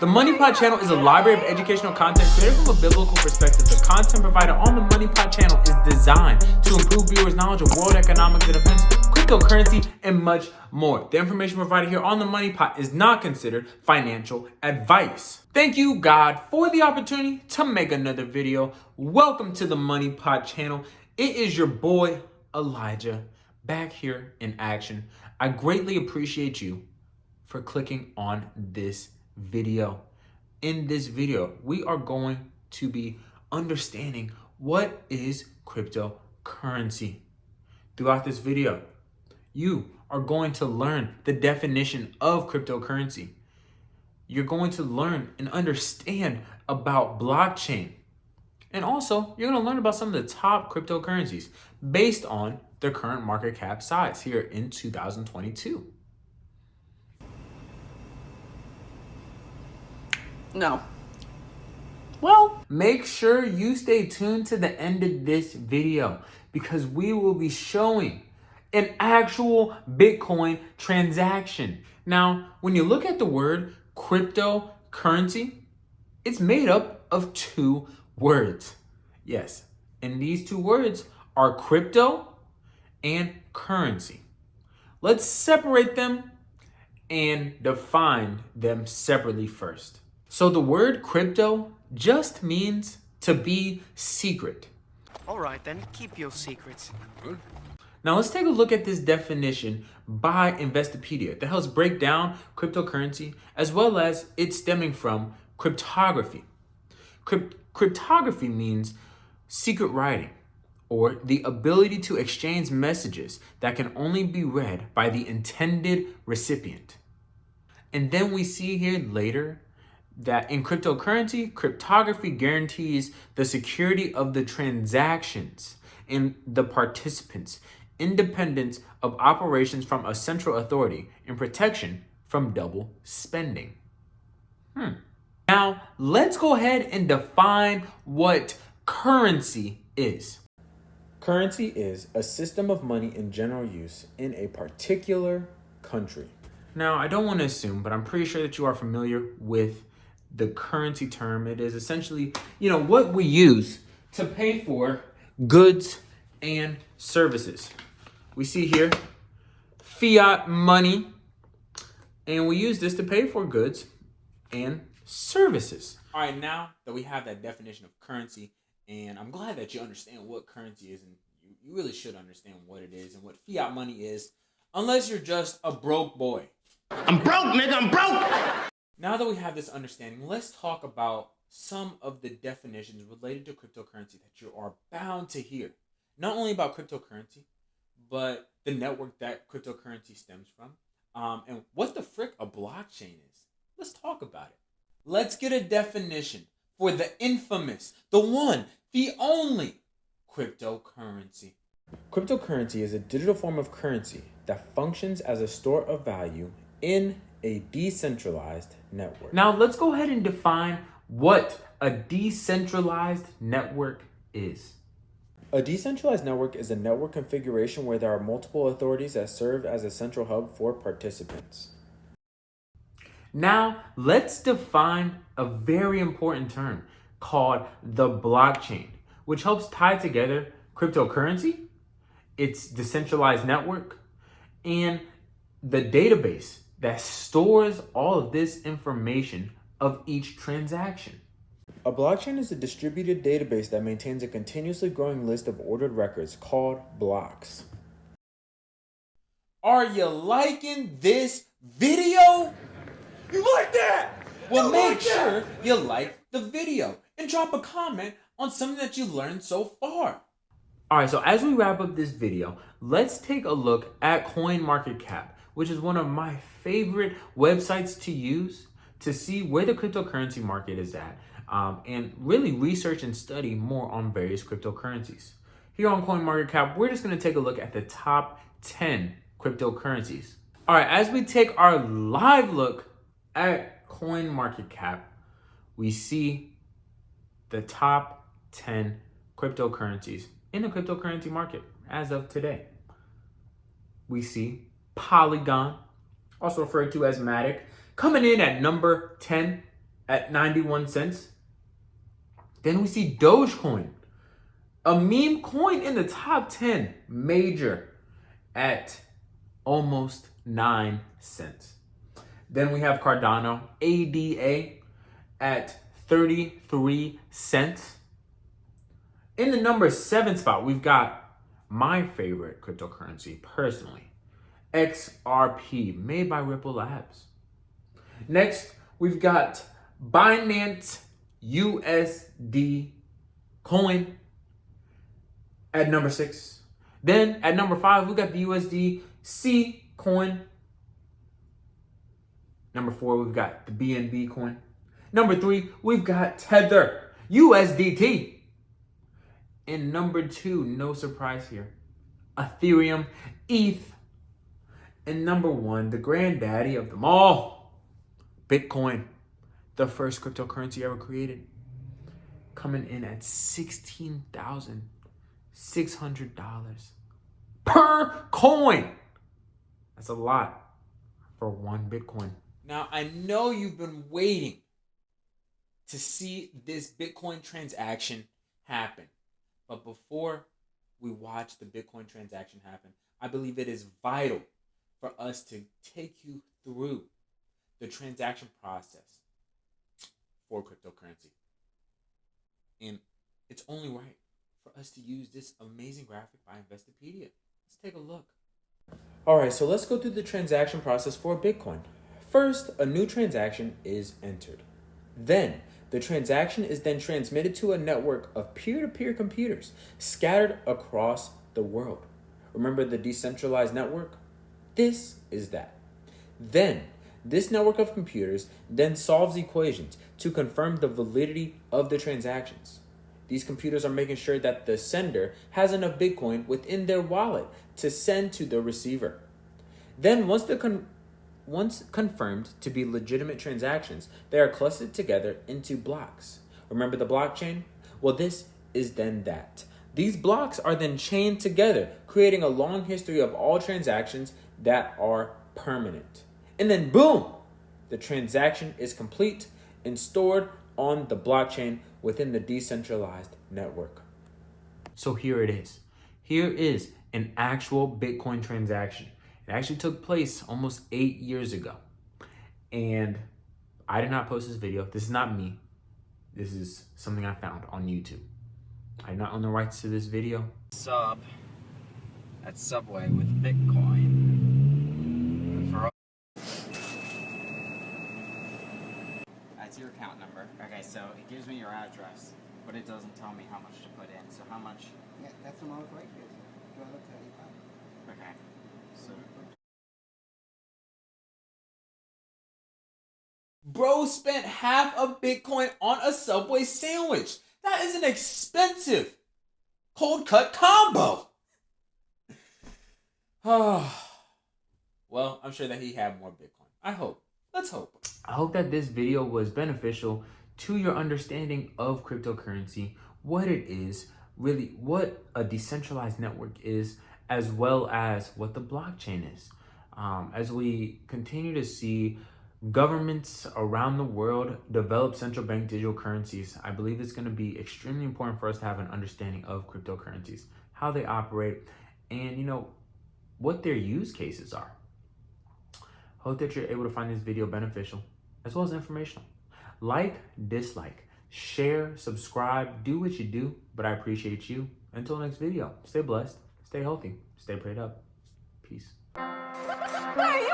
The MoneyPot Channel is a library of educational content created from a biblical perspective. The content provided on the MoneyPot Channel is designed to improve viewers' knowledge of world economics and events, cryptocurrency, and much more. The information provided here on the MoneyPot is not considered financial advice. Thank you, God, for the opportunity to make another video. Welcome to the MoneyPot Channel. It is your boy, Elijah, back here in action. I greatly appreciate you for clicking on this video. In this video, we are going to be understanding what is cryptocurrency. Throughout this video, you are going to learn the definition of cryptocurrency. You're going to learn and understand about blockchain. And also, you're going to learn about some of the top cryptocurrencies based on their current market cap size here in 2022. No. Well, make sure you stay tuned to the end of this video because we will be showing an actual Bitcoin transaction. Now, when you look at the word cryptocurrency, it's made up of two words. Yes, and these two words are crypto and currency. Let's separate them and define them separately first. So the word crypto just means to be secret. All right, then, keep your secrets. Now let's take a look at this definition by Investopedia that helps break down cryptocurrency as well as it stemming from cryptography. Cryptography means secret writing or the ability to exchange messages that can only be read by the intended recipient. And then we see here later that in cryptocurrency, cryptography guarantees the security of the transactions and the participants, independence of operations from a central authority, and protection from double spending. Now, let's go ahead and define what currency is. Currency is a system of money in general use in a particular country. Now, I don't want to assume, but I'm pretty sure that you are familiar with the currency term. It is essentially, what we use to pay for goods and services. We see here fiat money, and we use this to pay for goods and services. All right, now that we have that definition of currency, and I'm glad that you understand what currency is, and you really should understand what it is and what fiat money is, unless you're just a broke boy. I'm broke, nigga, I'm broke! Now that we have this understanding, let's talk about some of the definitions related to cryptocurrency that you are bound to hear. Not only about cryptocurrency, but the network that cryptocurrency stems from, and what the frick a blockchain is. Let's talk about it. Let's get a definition for the infamous, the one, the only cryptocurrency. Cryptocurrency is a digital form of currency that functions as a store of value in a decentralized network. Now, let's go ahead and define what a decentralized network is. A decentralized network is a network configuration where there are multiple authorities that serve as a central hub for participants. Now, let's define a very important term called the blockchain, which helps tie together cryptocurrency, its decentralized network, and the database that stores all of this information of each transaction. A blockchain is a distributed database that maintains a continuously growing list of ordered records called blocks. Are you liking this video? You like that? Well, make sure you like the video and drop a comment on something that you learned so far. All right, so as we wrap up this video, let's take a look at CoinMarketCap, which is one of my favorite websites to use to see where the cryptocurrency market is at, and really research and study more on various cryptocurrencies. Here on CoinMarketCap, we're just going to take a look at the top 10 cryptocurrencies. All right, as we take our live look at CoinMarketCap, we see the top 10 cryptocurrencies in the cryptocurrency market as of today. We see Polygon, also referred to as Matic, coming in at number 10 at 91 cents. Then we see Dogecoin, a meme coin in the top 10 major at almost 9 cents. Then we have Cardano, ADA, at 33 cents. In the number 7 spot, we've got my favorite cryptocurrency personally, XRP, made by Ripple Labs. Next, we've got Binance USD coin at number 6. Then at number 5, we got the USDC coin. Number 4, we've got the BNB coin. Number 3, we've got Tether USDT. And number 2, no surprise here, Ethereum ETH. And number 1, the granddaddy of them all, Bitcoin, the first cryptocurrency ever created, coming in at $16,600 per coin. That's a lot for one Bitcoin. Now, I know you've been waiting to see this Bitcoin transaction happen. But before we watch the Bitcoin transaction happen, I believe it is vital for us to take you through the transaction process for cryptocurrency. And it's only right for us to use this amazing graphic by Investopedia. Let's take a look. All right, so let's go through the transaction process for Bitcoin. First, a new transaction is entered. Then, the transaction is then transmitted to a network of peer-to-peer computers scattered across the world. Remember the decentralized network? This is that. Then, this network of computers then solves equations to confirm the validity of the transactions. These computers are making sure that the sender has enough Bitcoin within their wallet to send to the receiver. Then, once confirmed to be legitimate transactions, they are clustered together into blocks. Remember the blockchain? Well, this is then that. These blocks are then chained together, creating a long history of all transactions that are permanent. And then boom, the transaction is complete and stored on the blockchain within the decentralized network. So here it is. Here is an actual Bitcoin transaction. It actually took place almost 8 years ago. And I did not post this video. This is not me. This is something I found on YouTube. I do not own the rights to this video. Sub at Subway with Bitcoin. That's your account number. Okay, so it gives me your address, but it doesn't tell me how much to put in. So how much? Yeah, that's the amount right there. $12.35. Okay. So Bro spent half a Bitcoin on a Subway sandwich. That is an expensive cold cut combo. Well, I'm sure that he had more Bitcoin. I hope. Let's hope. I hope that this video was beneficial to your understanding of cryptocurrency, what it is, really what a decentralized network is, as well as what the blockchain is. As we continue to see governments around the world develop central bank digital currencies, I believe it's going to be extremely important for us to have an understanding of cryptocurrencies, how they operate, and what their use cases are. Hope that you're able to find this video beneficial as well as informational. Like, dislike, share, subscribe, do what you do, but I appreciate you. Until next video, stay blessed, stay healthy, stay prayed up. Peace. Hey,